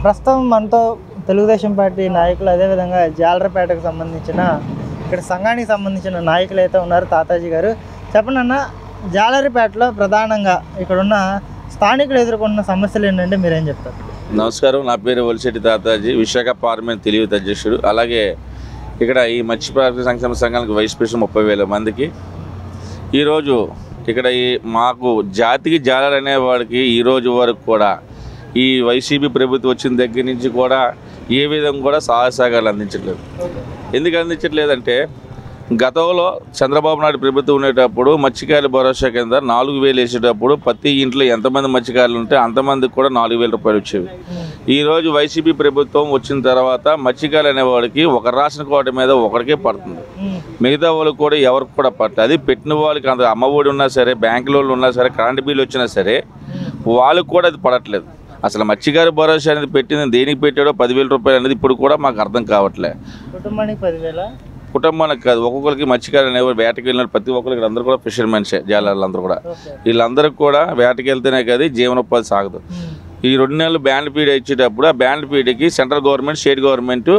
ప్రస్తుతం మనతో తెలుగుదేశం పార్టీ నాయకులు అదేవిధంగా జాలరపేటకు సంబంధించిన ఇక్కడ సంఘానికి సంబంధించిన నాయకులు అయితే ఉన్నారు. తాతాజీ గారు చెప్పండి అన్న, జాలరిపేటలో ప్రధానంగా ఇక్కడున్న స్థానికులు ఎదుర్కొన్న సమస్యలు ఏంటంటే మీరేం చెప్తారు? నమస్కారం, నా పేరు ఒలిశెట్టి తాతాజీ, విశాఖ పార్లమెంట్ తెలివిత అధ్యక్షుడు. అలాగే ఇక్కడ ఈ మత్స్యకార సంక్షేమ సంఘానికి వైస్ ప్రెసిడెంట్ 30,000 మందికి. ఈరోజు ఇక్కడ మాకు జాతికి జాలర్ అనేవాడికి ఈరోజు వరకు కూడా ఈ వైసీపీ ప్రభుత్వం వచ్చిన దగ్గర నుంచి కూడా ఏ విధంగా కూడా సహాయసహకారాలు అందించట్లేదు. ఎందుకు అందించట్లేదంటే గతంలో చంద్రబాబు నాయుడు ప్రభుత్వం ఉండేటప్పుడు మత్స్యకారుల భరోసా కింద 4,000 వేసేటప్పుడు ప్రతి ఇంట్లో ఎంతమంది మత్స్యకారులు ఉంటే అంతమందికి కూడా 4,000 రూపాయలు వచ్చేవి. ఈరోజు వైసీపీ ప్రభుత్వం వచ్చిన తర్వాత మత్స్యకారులు అనేవాడికి ఒక రేషన్ కార్డు మీద ఒకరికే పడుతుంది, మిగతా వాళ్ళకి కూడా ఎవరికి కూడా పడుతుంది. అది పెట్టిన వాళ్ళకి అంత అమ్మఒడి ఉన్నా సరే, బ్యాంకు లోన్లు ఉన్నా సరే, కరెంటు బిల్లు వచ్చినా సరే వాళ్ళకి కూడా అది పడట్లేదు. అసలు మత్స్యకారు భరోసా అనేది పెట్టింది దేనికి పెట్టాడో 10,000 రూపాయలు అనేది ఇప్పుడు కూడా మాకు అర్థం కావట్లేదు. కుటుంబానికి 10,000? కుటుంబానికి కాదు, ఒక్కొక్కరికి మత్స్యకారు అనేవారు వేటకి వెళ్ళిన ప్రతి ఒక్కరికి అందరూ కూడా ఫిషర్మెన్సే, జాలర్లందరూ కూడా. వీళ్ళందరికీ కూడా వేటకి వెళ్తేనే కదా జీవనోపాధి సాగదు. ఈ 2 నెలలు బ్యాండ్ పీరియడ్ ఇచ్చేటప్పుడు ఆ బ్యాండ్ పీరియడ్కి సెంట్రల్ గవర్నమెంట్, స్టేట్ గవర్నమెంట్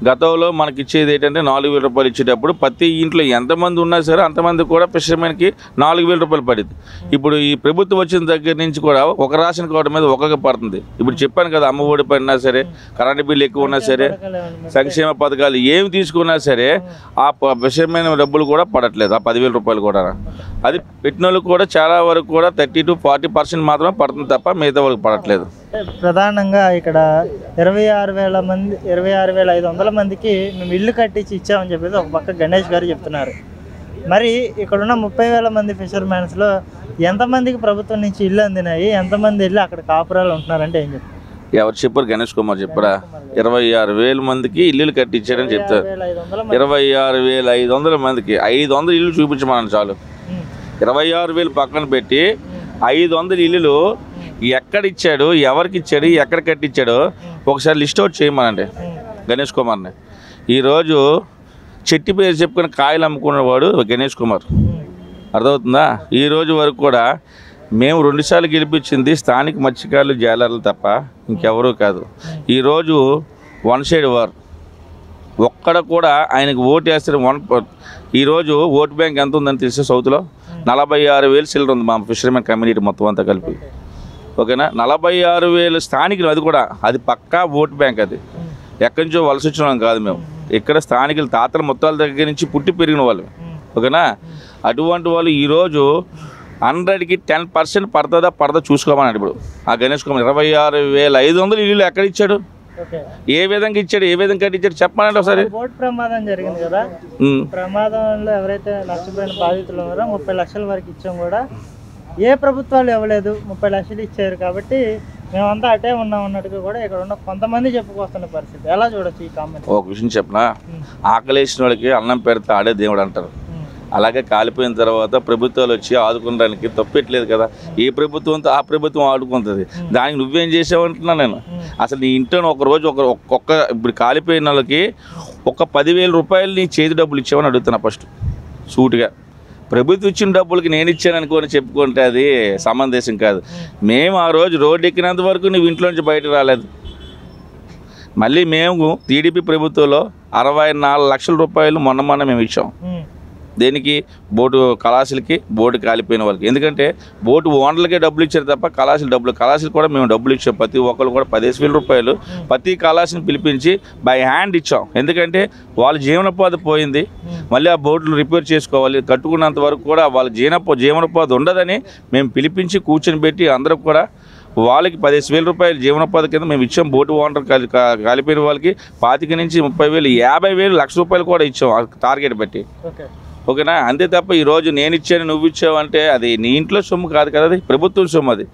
గతంలో మనకి ఇచ్చేది ఏంటంటే 4,000 రూపాయలు ఇచ్చేటప్పుడు ప్రతి ఇంట్లో ఎంతమంది ఉన్నా సరే అంతమంది కూడా ఫిషర్మెన్కి 4,000 రూపాయలు పడింది. ఇప్పుడు ఈ ప్రభుత్వం వచ్చిన దగ్గర నుంచి కూడా ఒక రేషన్ కార్డు మీద ఒకరికి పడుతుంది. ఇప్పుడు చెప్పాను కదా, అమ్మఒడి పడినా సరే, కరెంటు బిల్లు ఎక్కువ ఉన్నా సరే, సంక్షేమ పథకాలు ఏమి తీసుకున్నా సరే ఆ ఫిషర్మెన్ డబ్బులు కూడా పడట్లేదు, ఆ 10,000 రూపాయలు కూడా. అది పెట్టిన వాళ్ళకి కూడా చాలా వరకు కూడా 30 to 40% మాత్రమే పడుతుంది తప్ప మిగతా వాళ్ళకి పడట్లేదు. ప్రధానంగా ఇక్కడ 26,500 మందికి మేము ఇల్లు కట్టించి ఇచ్చామని చెప్పేసి ఒక పక్క గణేష్ గారు చెప్తున్నారు. మరి ఇక్కడున్న 30,000 మంది ఫిషర్మెన్స్లో ఎంతమందికి ప్రభుత్వం నుంచి ఇల్లు అందినాయి, ఎంతమంది వెళ్ళి అక్కడ కాపురాలు ఉంటున్నారంటే ఏం చెప్తారు? ఎవరు చెప్పారు? గణేష్ కుమార్ చెప్పరా? 26,000 మందికి ఇల్లులు కట్టించాడని చెప్తారు. 26,500 మందికి 500 ఇల్లు చూపించమని చాలు. 26,000 పక్కన పెట్టి 500 ఇల్లులు ఎక్కడిచ్చాడు, ఎవరికి ఇచ్చాడు, ఎక్కడ కట్టించాడో ఒకసారి లిస్ట్ అవుట్ చేయమనండి గణేష్ కుమార్ని. ఈరోజు చెట్టు పేరు చెప్పుకుని కాయలు అమ్ముకున్నవాడు గణేష్ కుమార్, అర్థమవుతుందా? ఈరోజు వరకు కూడా మేము 2 సార్లు గెలిపించింది స్థానిక మత్స్యకారులు, జాలర్లు తప్ప ఇంకెవరూ కాదు. ఈరోజు వన్ సైడ్ వార్, ఒక్కడ కూడా ఆయనకు ఓటు వేస్తే ఈరోజు ఓటు బ్యాంక్ ఎంత ఉందని తెలిసే సౌత్లో 46,000 చిల్లర ఉంది మా ఫిషర్మెన్ కమ్యూనిటీ మొత్తం అంతా కలిపి. ఓకేనా? 46,000 స్థానికులు, అది కూడా అది పక్కా ఓటు బ్యాంక్. అది ఎక్కడి నుంచో వలస వచ్చిన కాదు మేము, ఇక్కడ స్థానికులు తాతల మొత్తాల దగ్గర నుంచి పుట్టి పెరిగిన వాళ్ళు. ఓకేనా? అటువంటి వాళ్ళు ఈరోజు 100కి 10% పడదా చూసుకోమన్నాడు. ఇప్పుడు ఆ గణేష్ కుమార్ 26,500 ఇల్లు ఎక్కడ ఇచ్చాడు, ఏ విధంగా ఇచ్చాడు, ఏ విధంగా కట్టించాడు చెప్పమనండి ఒకసారి. బోట్ ప్రమాదం జరిగింది కదా, ప్రమాదంలో ఎవరైతే నష్టపోయిన బాధితులు ఉన్నారో 30 లక్షల వరకు ఇచ్చాం కూడా ఏ ప్రభుత్వాలు ఇవ్వలేదు, 30 లక్షలు ఇచ్చారు కాబట్టి మేమంతా అటే ఉన్నాం అన్నట్టుగా కూడా ఇక్కడ ఉన్న కొంతమంది చెప్పుకొస్తున్న పరిస్థితి. ఎలా చూడొచ్చు ఈ కామెంట్? ఒక విషయం చెప్పనా, ఆకలేసిన వాళ్ళకి అన్నం పెడితే ఆడే దేవుడు అంటారు. అలాగే కాలిపోయిన తర్వాత ప్రభుత్వాలు వచ్చి ఆదుకోవడానికి తప్పెట్లేదు కదా. ఏ ప్రభుత్వంతో ఆ ప్రభుత్వం ఆడుకుంటుంది, దానికి నువ్వేం చేసావంటున్నా నేను. అసలు నీ ఇంట్లో ఒకరోజు ఒక్కొక్క ఇప్పుడు కాలిపోయిన వాళ్ళకి ఒక 10,000 రూపాయలు నీ చేతి డబ్బులు ఇచ్చావని అడుగుతున్నా ఫస్ట్ సూటిగా. ప్రభుత్వం ఇచ్చిన డబ్బులకి నేను ఇచ్చాను అనుకోని చెప్పుకుంటే అది సమంజసం కాదు. మేము ఆ రోజు రోడ్డు ఎక్కినంత వరకు నువ్వు ఇంట్లో నుంచి బయటకు రాలేదు. మళ్ళీ మేము టీడీపీ ప్రభుత్వంలో 64 లక్షల రూపాయలు మొన్న మేము ఇచ్చాం. దేనికి? బోటు కళాశాలకి, బోటు కాలిపోయిన వాళ్ళకి. ఎందుకంటే బోటు ఓనర్లకే డబ్బులు ఇచ్చారు తప్ప కళాశాల కూడా మేము డబ్బులు ఇచ్చాం. ప్రతి ఒక్కరు కూడా 15,000 రూపాయలు ప్రతి కళాశాలను పిలిపించి బై హ్యాండ్ ఇచ్చాం. ఎందుకంటే వాళ్ళ జీవనోపాధి పోయింది, మళ్ళీ ఆ బోట్లు రిపేర్ చేసుకోవాలి, కట్టుకున్నంత వరకు కూడా వాళ్ళ జీవనోపాధి ఉండదని మేము పిలిపించి కూర్చొని పెట్టి అందరూ కూడా వాళ్ళకి 15,000 రూపాయలు జీవనోపాధి కింద మేము ఇచ్చాం. బోటు ఓనర్ కాలిపోయిన వాళ్ళకి 25,000 నుంచి 30,000, 50,000, లక్ష రూపాయలు కూడా ఇచ్చాం టార్గెట్ పెట్టి. ఓకేనా? అంతే తప్ప ఈరోజు నేను ఇచ్చాను నువ్వు ఇచ్చావు అంటే అది నీ ఇంట్లో సొమ్ము కాదు కదా, అది ప్రభుత్వం సొమ్ము అది.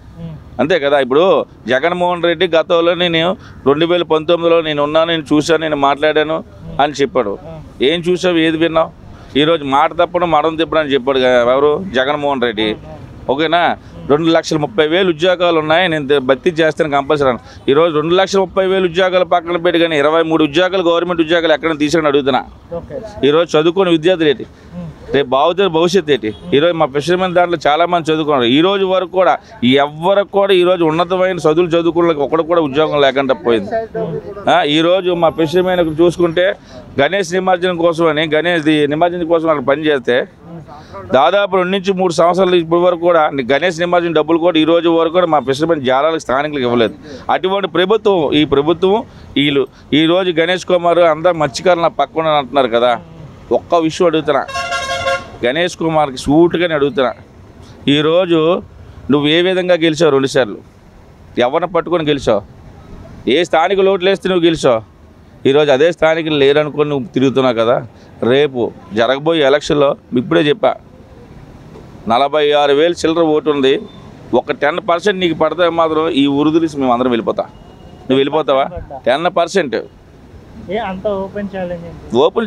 అంతే కదా. ఇప్పుడు జగన్మోహన్ రెడ్డి గతంలో నేను 2019లో నేను ఉన్నాను, నేను చూశాను, నేను మాట్లాడాను అని చెప్పాడు. ఏం చూసావు, ఏది విన్నావు? ఈరోజు మాట తప్పడం మడం తిప్పడం అని చెప్పాడు ఎవరు? జగన్మోహన్ రెడ్డి. ఓకేనా? 2,30,000 ఉద్యోగాలు ఉన్నాయి, నేను భర్తీ చేస్తాను కంపల్సరీ. ఈరోజు 2,30,000 ఉద్యోగాలు పక్కన పెట్టి కానీ 23 ఉద్యోగాలు గవర్నమెంట్ ఉద్యోగాలు ఎక్కడ తీసుకుని అడుగుతున్నా. ఈరోజు చదువుకునే విద్యార్థులు ఏంటి రేపు బాగుతుంది భవిష్యత్తు ఏంటి? ఈరోజు మా ఫిషర్మెన్ దాంట్లో చాలామంది చదువుకున్నారు. ఈ రోజు వరకు కూడా ఎవరికి కూడా ఈరోజు ఉన్నతమైన చదువులు చదువుకున్న ఒకటి కూడా ఉద్యోగం లేకుండా పోయింది. ఈరోజు మా ఫిషర్మెన్ చూసుకుంటే గణేష్ నిమజ్జనం కోసం అని నిమజ్జనం కోసం అక్కడ పనిచేస్తే దాదాపు 2 నుంచి 3 సంవత్సరాలు ఇప్పటి వరకు కూడా గణేష్ నిమజ్జనం డబ్బులు కూడా ఈ రోజు వరకు కూడా మా ఫిషర్మెన్ జాలాలకు స్థానికులకు ఇవ్వలేదు. అటువంటి ప్రభుత్వం వీళ్ళు ఈరోజు గణేష్ కుమార్ అందరూ మత్స్యకారులు పక్కన అంటున్నారు కదా. ఒక్క విషయం అడుగుతున్నా, గణేష్ కుమార్కి సూటుగానే అడుగుతున్నా, ఈరోజు నువ్వు ఏ విధంగా గెలిచావు? 2 సార్లు ఎవరిని పట్టుకొని గెలిచావు? ఏ స్థానికులు ఓట్లు వేస్తే నువ్వు గెలిచావు? ఈరోజు అదే స్థానికులు లేరనుకొని నువ్వు తిరుగుతున్నావు కదా. రేపు జరగబోయే ఎలక్షన్లో ఇప్పుడే చెప్పా, 46,000 చిల్లర ఓటు ఉంది. ఒక 10% నీకు పడితే మాత్రం ఈ ఉరుదులిసి మేము అందరం వెళ్ళిపోతా. నువ్వు వెళ్ళిపోతావా? 10%. ఓపెన్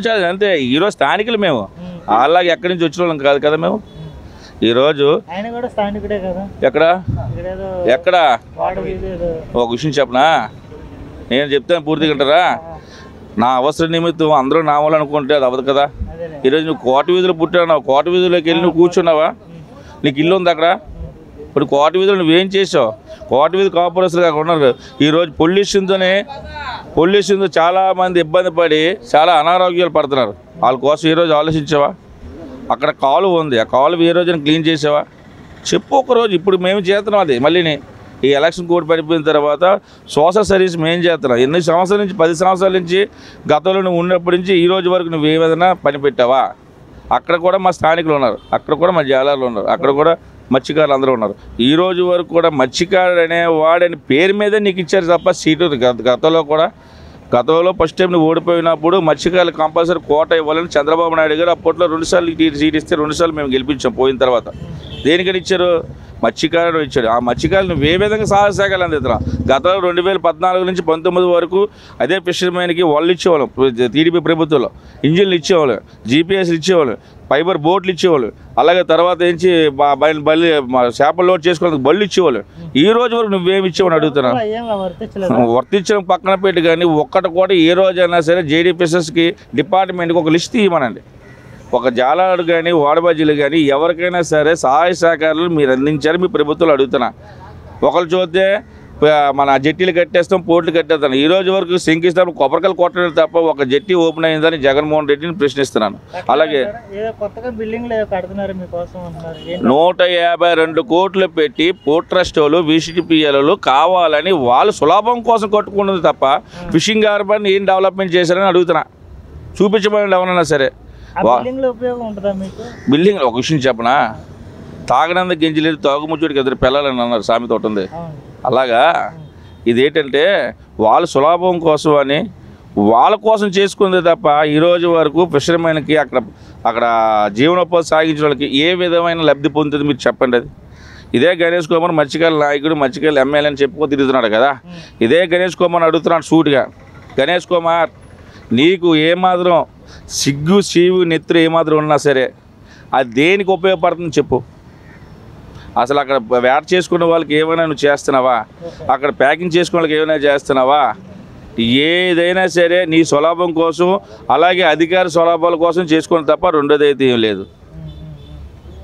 ఛాలెంజ్ అంతే. ఈరోజు స్థానికులు మేము, అలాగే ఎక్కడి నుంచి వచ్చిన వాళ్ళం కాదు కదా మేము. ఈరోజు ఎక్కడ ఒక విషయం చెప్పనా, నేను చెప్తాను పూర్తిగా అంటారా? నా అవసర నిమిత్తం అందరూ నావాలనుకుంటే అది అవ్వదు కదా. ఈరోజు నువ్వు కోట వీధులు పుట్టావు, కోట వీధుల్లోకి వెళ్ళి నువ్వు కూర్చున్నావా? నీకు ఇల్లు ఉంది అక్కడ. ఇప్పుడు కోట వీధులు నువ్వేం చేసావు? కోట వీధి కాపురస్తులు కాక ఉన్నారు. ఈరోజు పొల్యూషన్తో చాలామంది ఇబ్బంది పడి చాలా అనారోగ్యాలు పడుతున్నారు. వాళ్ళ కోసం ఈరోజు ఆలోచించావా? అక్కడ కాలువ ఉంది, ఆ కాలువ ఏ రోజున క్లీన్ చేసావా? చెప్పు ఒకరోజు. ఇప్పుడు మేము చేస్తున్నాం అది. మళ్ళీ ఈ ఎలక్షన్ కోడ్ పడిపోయిన తర్వాత సోషల్ సర్వీస్ మేము చేస్తున్నాం. ఎన్ని సంవత్సరాల నుంచి, 10 సంవత్సరాల నుంచి గతంలో నువ్వు ఉన్నప్పటి నుంచి ఈ రోజు వరకు నువ్వు ఏమైనా పని పెట్టావా? అక్కడ కూడా మా స్థానికులు ఉన్నారు, అక్కడ కూడా మా జాలాలు ఉన్నారు, అక్కడ కూడా మత్స్యకారులు అందరూ ఉన్నారు. ఈ రోజు వరకు కూడా మత్స్యకారుడు అనేవాడని పేరు మీదే నీకు ఇచ్చారు తప్ప సీటు. గతంలో ఫస్ట్ టైం నువ్వు ఓడిపోయినప్పుడు మత్స్యకారులు కంపల్సరీ కోట ఇవ్వాలని చంద్రబాబు నాయుడు గారు అప్పట్లో 2 సార్లు సీట్ ఇస్తే 2 సార్లు మేము గెలిపించాం. పోయిన తర్వాత దేనికని ఇచ్చారు? మత్స్యకారుడు ఇచ్చాడు. ఆ మత్స్యకారులు నువ్వు ఏ విధంగా సాహసాగాలు అందిస్తున్నావు? గతంలో 2014 నుంచి 19 వరకు అదే ఫిషర్మెన్కి వాళ్ళు ఇచ్చేవాళ్ళం. టీడీపీ ప్రభుత్వంలో ఇంజిన్లు ఇచ్చేవాళ్ళు, జీపీఎస్లు ఇచ్చేవాళ్ళు, ఫైబర్ బోట్లు ఇచ్చేవాళ్ళు, అలాగే తర్వాత ఏంచి చేపలు లోడ్ చేసుకోవడానికి బళ్ళు ఇచ్చేవాళ్ళు. ఈ రోజు వరకు నువ్వేమి ఇచ్చేవని అడుగుతున్నావు? వర్తించడం పక్కన పెట్టి కానీ ఒక్కటి కూడా ఏ రోజైనా సరే జేడీపీఎస్ఎస్కి డిపార్ట్మెంట్కి ఒక లిస్ట్ ఇవ్వమనండి. ఒక జాలాడు కానీ వాడబాజీలు కానీ ఎవరికైనా సరే సహాయ సహకారాలు మీరు అందించారు మీ ప్రభుత్వాలు అడుగుతున్నా. ఒకరు చూస్తే మన జట్టీలు కట్టేస్తాం, పోర్టులు కట్టేస్తాను. ఈ రోజు వరకు శంకిస్తాను కొబ్బరికాయలు కొట్టడం తప్ప ఒక జట్టి ఓపెన్ అయిందని జగన్మోహన్ రెడ్డిని ప్రశ్నిస్తున్నాను. అలాగే 152 కోట్లు పెట్టి పోర్ట్ ట్రస్ట్ వాళ్ళు, VCTPL కావాలని వాళ్ళు సులభం కోసం కట్టుకున్నది తప్ప ఫిషింగ్ హార్బర్ని ఏం డెవలప్మెంట్ చేశారని అడుగుతున్నా. చూపించమని ఎవరన్నా సరే. బిల్డింగ్ ఒక విషయం చెప్పనా, తాగనందుకు గింజలేదు తాగుముచ్చుడికి ఎదురు పిల్లలని అన్నారు, సామెత ఉంటుంది. అలాగా ఇదేంటంటే వాళ్ళ సులభం కోసం అని వాళ్ళ కోసం చేసుకుందే తప్ప ఈరోజు వరకు ఫిషర్మెన్కి అక్కడ జీవనోపాధి సాగించిన వాళ్ళకి ఏ విధమైన లబ్ధి పొందుతుంది మీరు చెప్పండి. అది ఇదే గణేష్ కుమార్ మత్స్యకారుల నాయకుడు, మత్స్యకారుల ఎమ్మెల్యే అని చెప్పుకొని తిరుగుతున్నాడు కదా. ఇదే గణేష్ కుమార్ అడుగుతున్నాడు సూటిగా, గణేష్ కుమార్ నీకు ఏమాత్రం సిగ్గు చీవు నెత్తురు ఏమాత్రం ఉన్నా సరే అది దేనికి ఉపయోగపడుతుంది చెప్పు. అసలు అక్కడ వేట చేసుకునే వాళ్ళకి ఏమైనా నువ్వు చేస్తున్నావా? అక్కడ ప్యాకింగ్ చేసుకునే వాళ్ళకి ఏమైనా చేస్తున్నావా? ఏదైనా సరే నీ స్వలాభం కోసం, అలాగే అధికార స్వలాభాల కోసం చేసుకుని తప్ప రెండోది అయితే ఏం లేదు.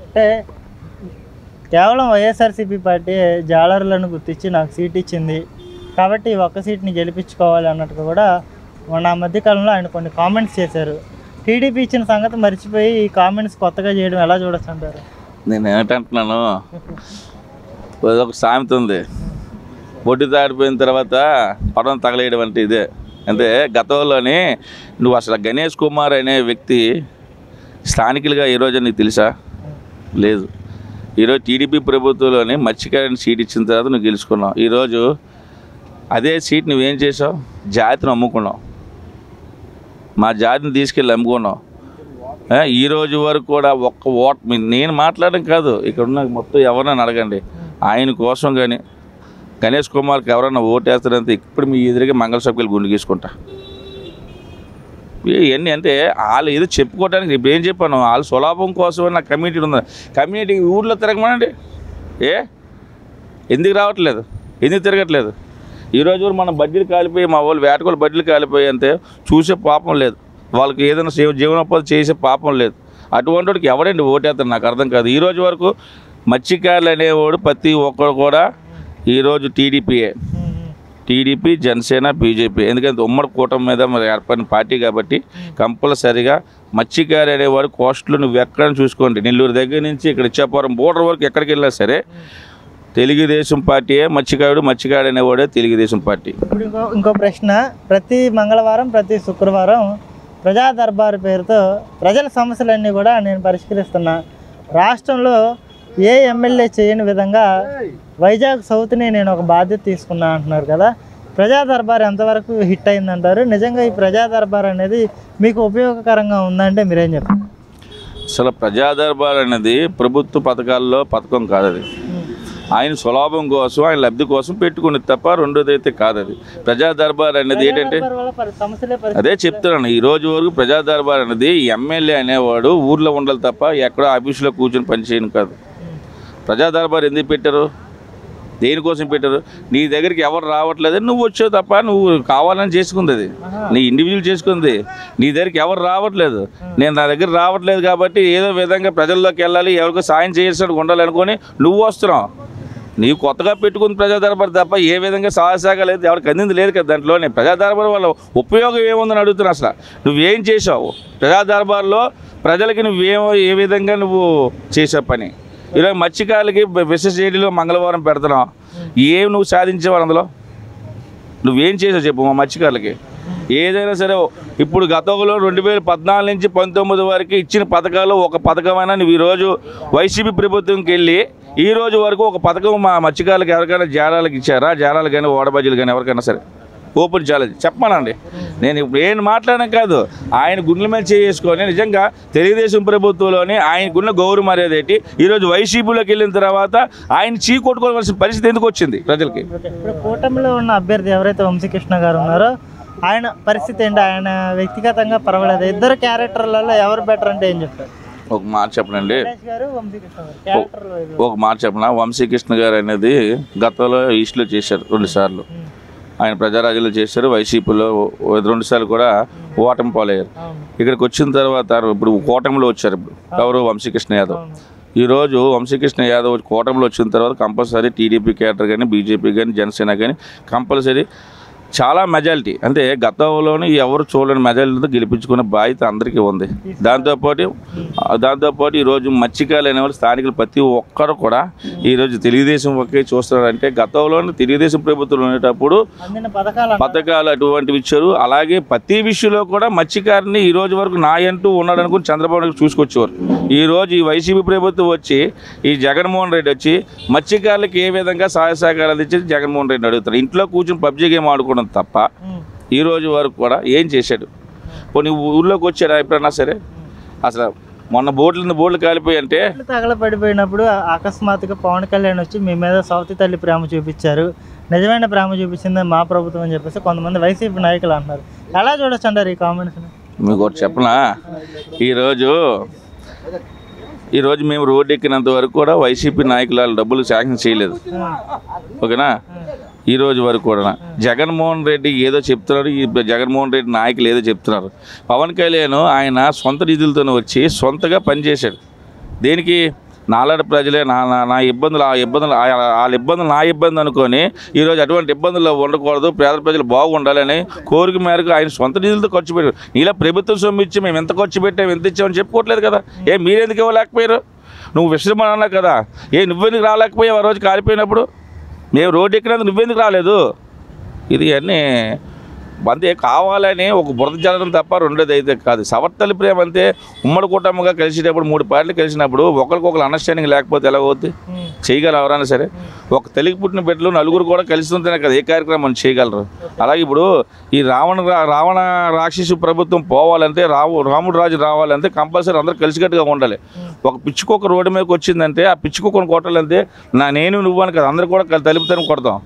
అంటే కేవలం వైఎస్ఆర్సీపీ పార్టీ జాలర్లను గుర్తించి నాకు సీట్ ఇచ్చింది కాబట్టి ఒక్క సీట్ని గెలిపించుకోవాలి అన్నట్టుగా కూడా మొన్న మధ్యకాలంలో ఆయన కొన్ని కామెంట్స్ చేశారు. టీడీపీ ఇచ్చిన సంగతి మర్చిపోయి ఈ కామెంట్స్ కొత్తగా చేయడం ఎలా చూడొచ్చు అంటారు? నేను ఏంటంటున్నాను, ఒక సామెత ఉంది, బొడ్డు దాడిపోయిన తర్వాత పడవ తగలేయడం అంటే ఇదే. అంటే గతంలోని నువ్వు అసలు గణేష్ కుమార్ అనే వ్యక్తి స్థానికులుగా ఈరోజు నీకు తెలుసా? లేదు. ఈరోజు టీడీపీ ప్రభుత్వంలోని మత్స్యకారుని సీట్ ఇచ్చిన తర్వాత నువ్వు గెలుచుకున్నావు. ఈరోజు అదే సీట్ నువ్వేం చేసావు? జాతిని అమ్ముకున్నావు, మా జాతిని తీసుకెళ్ళి అమ్ముకున్నావు. ఈరోజు వరకు కూడా ఒక్క ఓట్ నేను మాట్లాడడం కాదు, ఇక్కడ ఉన్న మొత్తం ఎవరన్నా అడగండి, ఆయన కోసం కానీ గణేష్ కుమార్కి ఎవరన్నా ఓటేస్తారంటే ఇప్పుడు మీ ఎదురుగా మంగళసభ్యులు గుండు గీసుకుంటా. ఇవన్నీ అంటే వాళ్ళు ఏదో చెప్పుకోవడానికి ఇప్పుడు ఏం చెప్పాను, వాళ్ళు సులాభం కోసం నా కమ్యూనిటీ ఉంది. కమ్యూనిటీ ఊళ్ళో తిరగమనండి. ఎందుకు రావట్లేదు, ఎందుకు తిరగట్లేదు? ఈరోజు మన బడ్డీలు కాలిపోయి, మా వాళ్ళు వేటకోళ్ళు బడ్డీలు కాలిపోయి అంతే చూసే పాపం లేదు, వాళ్ళకి ఏదైనా జీవనోపాధి చేసే పాపం లేదు. అటువంటి వాడికి ఎవడండి ఓటేస్తాడు నాకు అర్థం కాదు. ఈ రోజు వరకు మత్స్యకారులు అనేవాడు ప్రతి ఒక్కరు కూడా ఈరోజు టీడీపీ, జనసేన, బీజేపీ, ఎందుకంటే ఉమ్మడి కూటమి మీద మరి ఏర్పడిన పార్టీ కాబట్టి కంపల్సరిగా మత్స్యకారు అనేవాడు కోస్టులు నువ్వు ఎక్కడ చూసుకోండి, నెల్లూరు దగ్గర నుంచి ఇక్కడ ఇచ్చాపురం బోర్డర్ వరకు ఎక్కడికి వెళ్ళినా సరే తెలుగుదేశం పార్టీయే మత్స్యకారు అనేవాడే తెలుగుదేశం పార్టీ. ఇప్పుడు ఇంకో ప్రశ్న, ప్రతి మంగళవారం ప్రతి శుక్రవారం ప్రజా దర్బారు పేరుతో ప్రజల సమస్యలన్నీ కూడా నేను పరిష్కరిస్తున్నా, రాష్ట్రంలో ఏ ఎమ్మెల్యే చేయని విధంగా వైజాగ్ సౌత్ని నేను ఒక బాధ్యత తీసుకున్నా అంటున్నారు కదా, ప్రజా దర్బార్ ఎంతవరకు హిట్ అయిందంటారు? నిజంగా ఈ ప్రజా దర్బార్ అనేది మీకు ఉపయోగకరంగా ఉందంటే మీరేం చెప్తారు? అసలు ప్రజా దర్బార్ అనేది ప్రభుత్వ పథకాల్లో పథకం కాదు, అది ఆయన సులభం కోసం ఆయన లబ్ధి కోసం పెట్టుకుని తప్ప రెండోది అయితే కాదు. అది ప్రజా దర్బార్ అనేది ఏంటంటే అదే చెప్తున్నాను, ఈ రోజు వరకు ప్రజా దర్బార్ అనేది ఎమ్మెల్యే అనేవాడు ఊర్లో ఉండాలి తప్ప ఎక్కడో ఆఫీసులో కూర్చొని పనిచేయను కాదు. ప్రజా దర్బార్ ఎందుకు పెట్టారు, దేనికోసం పెట్టారు? నీ దగ్గరికి ఎవరు రావట్లేదు, నువ్వు వచ్చావు తప్ప, నువ్వు కావాలని చేసుకుంది, అది నీ ఇండివిజువల్ చేసుకుంది. నీ దగ్గరికి ఎవరు రావట్లేదు, నేను నా దగ్గర రావట్లేదు కాబట్టి ఏదో విధంగా ప్రజల్లోకి వెళ్ళాలి, ఎవరికో సాయం చేయాల్సినట్టు ఉండాలనుకొని నువ్వు వస్తున్నావు. నీవు కొత్తగా పెట్టుకుంది ప్రజా దర్బార్ తప్ప ఏ విధంగా సహాయశాఖ లేదు, ఎవరికి అందింది లేదు కదా. దాంట్లోనే ప్రజా దర్బార్ వల్ల ఉపయోగం ఏముందని అడుగుతున్నా. అసలు నువ్వేం చేసావు ప్రజా దర్బార్లో ప్రజలకి, ఏ విధంగా నువ్వు చేసావు పని? ఈరోజు మత్స్యకారులకి విశేషలో మంగళవారం పెడుతున్నావు, ఏం నువ్వు సాధించేవారు అందులో? నువ్వేం చేసావు చెప్పు మా మత్స్యకారులకి? ఏదైనా సరే ఇప్పుడు గతంలో 2014 నుంచి 19 వరకు ఇచ్చిన పథకాలు ఒక పథకమైనా నువ్వు ఈరోజు వైసీపీ ప్రభుత్వంకి వెళ్ళి ఈ రోజు వరకు ఒక పథకం మా మత్స్యకారులకు ఎవరికైనా జాలాలకు ఇచ్చారా? జాలాలు కానీ ఓడబజ్జీలు కానీ ఎవరికైనా సరే ఓపెన్ ఛాలెంజ్ చెప్పమానండి. నేను ఇప్పుడు ఏం మాట్లాడడం కాదు, ఆయన గుండెల మీద చేసుకొని నిజంగా తెలుగుదేశం ప్రభుత్వంలోని ఆయనకున్న గౌరవ మర్యాద ఏంటి, ఈరోజు వైసీపీలోకి వెళ్ళిన తర్వాత ఆయన చీకొట్టుకోవాల్సిన పరిస్థితి ఎందుకు వచ్చింది ప్రజలకి? ఇప్పుడు కూటమిలో ఉన్న అభ్యర్థి ఎవరైతే వంశీకృష్ణ గారు ఉన్నారో ఆయన పరిస్థితి ఏంటి? ఆయన వ్యక్తిగతంగా పర్వాలేదు, ఇద్దరు క్యారెక్టర్లలో ఎవరు బెటర్ అంటే ఏం చెప్తారు? ఒక మాట చెప్పనండి, ఒక మాట చెప్పనా, వంశీకృష్ణ గారు అనేది గతంలో ఈస్ట్లో చేశారు 2 సార్లు, ఆయన ప్రజారాజ్యంలో చేశారు, వైసీపీలో 2 సార్లు కూడా ఓటమి పాలయ్యారు. ఇక్కడికి వచ్చిన తర్వాత ఇప్పుడు కూటమిలో వచ్చారు. ఇప్పుడు ఎవరు? వంశీకృష్ణ యాదవ్. ఈరోజు వంశీకృష్ణ యాదవ్ కూటమిలో వచ్చిన తర్వాత కంపల్సరీ టీడీపీ క్యాడర్ కానీ, బీజేపీ కానీ, జనసేన కానీ కంపల్సరీ చాలా మెజారిటీ, అంటే గతంలోనే ఎవరు చూడని మెజారిటీతో గెలిపించుకునే బాధ్యత అందరికీ ఉంది. దాంతోపాటు ఈరోజు మత్స్యకారులు అనేవాళ్ళు స్థానికులు ప్రతి ఒక్కరు కూడా ఈరోజు తెలుగుదేశం ఒకే చూస్తున్నారంటే గతంలోనే తెలుగుదేశం ప్రభుత్వం ఉండేటప్పుడు పథకాలు అటువంటివి ఇచ్చారు. అలాగే ప్రతి విషయంలో కూడా మత్స్యకారుని ఈ రోజు వరకు నాయంటూ ఉన్నాడు అనుకుని చంద్రబాబు నాయుడు చూసుకొచ్చేవారు. ఈరోజు ఈ వైసీపీ ప్రభుత్వం వచ్చి, ఈ జగన్మోహన్ రెడ్డి వచ్చి మత్స్యకారులకు ఏ విధంగా సహాయ సహకారాలు అందించి జగన్మోహన్ రెడ్డిని అడుగుతారు. ఇంట్లో కూర్చొని పబ్జీ గేమ్ ఆడుకోవడం తప్ప ఈ రోజు వరకు కూడా ఏం చేశాడు? పోనీ ఊళ్ళోకి వచ్చాడు ఎప్పుడన్నా సరే? అసలు మొన్న బోట్లు కాలిపోయి అంటే తగలపడిపోయినప్పుడు అకస్మాత్తుగా పవన్ కళ్యాణ్ వచ్చి మీ మీద సౌతి తల్లి ప్రేమ చూపించారు, నిజమైన ప్రేమ చూపించింది మా ప్రభుత్వం అని చెప్పేసి కొంతమంది వైసీపీ నాయకులు అంటున్నారు. ఎలా చూడొచ్చు అంటారు ఈ కామెంట్స్? మీకు ఒకటి చెప్పనా, ఈరోజు మేము రోడ్డు ఎక్కినంత వరకు కూడా వైసీపీ నాయకులు వాళ్ళు డబ్బులు శాంక్షన్ చేయలేదు, ఓకేనా? ఈ రోజు వరకు కూడా జగన్మోహన్ రెడ్డి ఏదో చెప్తున్నారు, ఈ జగన్మోహన్ రెడ్డి నాయకులు ఏదో చెప్తున్నారు. పవన్ కళ్యాణ్ ఆయన సొంత నిధులతో వచ్చి సొంతగా పనిచేశాడు. దేనికి? నాలాంటి ప్రజలే నా ఇబ్బందులు వాళ్ళ ఇబ్బందులు నా ఇబ్బంది అనుకొని ఈరోజు అటువంటి ఇబ్బందులు ఉండకూడదు, పేద ప్రజలు బాగుండాలని కోరిక మేరకు ఆయన సొంత నిధులతో ఖర్చు పెట్టారు. ఇలా ప్రభుత్వం సొమ్ము ఇచ్చి మేము ఎంత ఖర్చు పెట్టాము, ఎంత ఇచ్చామని చెప్పుకోవట్లేదు కదా. మీరెందుకు ఇవ్వలేకపోయారు? నువ్వు విషయం అన్నా కదా, నువ్వెందుకు రాలేకపోయావు? ఆ రోజు కాలిపోయినప్పుడు మేము రోడ్డు ఎక్కినందుకు నువ్వెందుకు రాలేదు? ఇది అన్నీ అంతే కావాలని ఒక బురద జరగడం తప్ప రెండోది అయితే కాదు. సవర్తలి ప్రేమ అంతే. ఉమ్మడి కుటుంబంగా కలిసేటప్పుడు 3 పార్టీలు కలిసినప్పుడు ఒకరికొకరు అండర్స్టాండింగ్ లేకపోతే ఎలా అవుద్ది? చేయగలరు ఎవరైనా సరే. ఒక తెలుగు పుట్టిన బిడ్డలు నలుగురు కూడా కలిసి ఉంటేనే కదా ఏ కార్యక్రమం చేయగలరు. అలాగే ఇప్పుడు ఈ రావణ రాక్షసు ప్రభుత్వం పోవాలంటే, రాముడు రాజు రావాలంటే కంపల్సరీ అందరూ కలిసికట్టుగా ఉండాలి. ఒక పిచ్చుకొక రోడ్డు మీదకి వచ్చిందంటే ఆ పిచ్చుకొకను కొట్టాలంటే నేను నువ్వు అని కదా, అందరూ కూడా తలుపుతాను కొడతాం.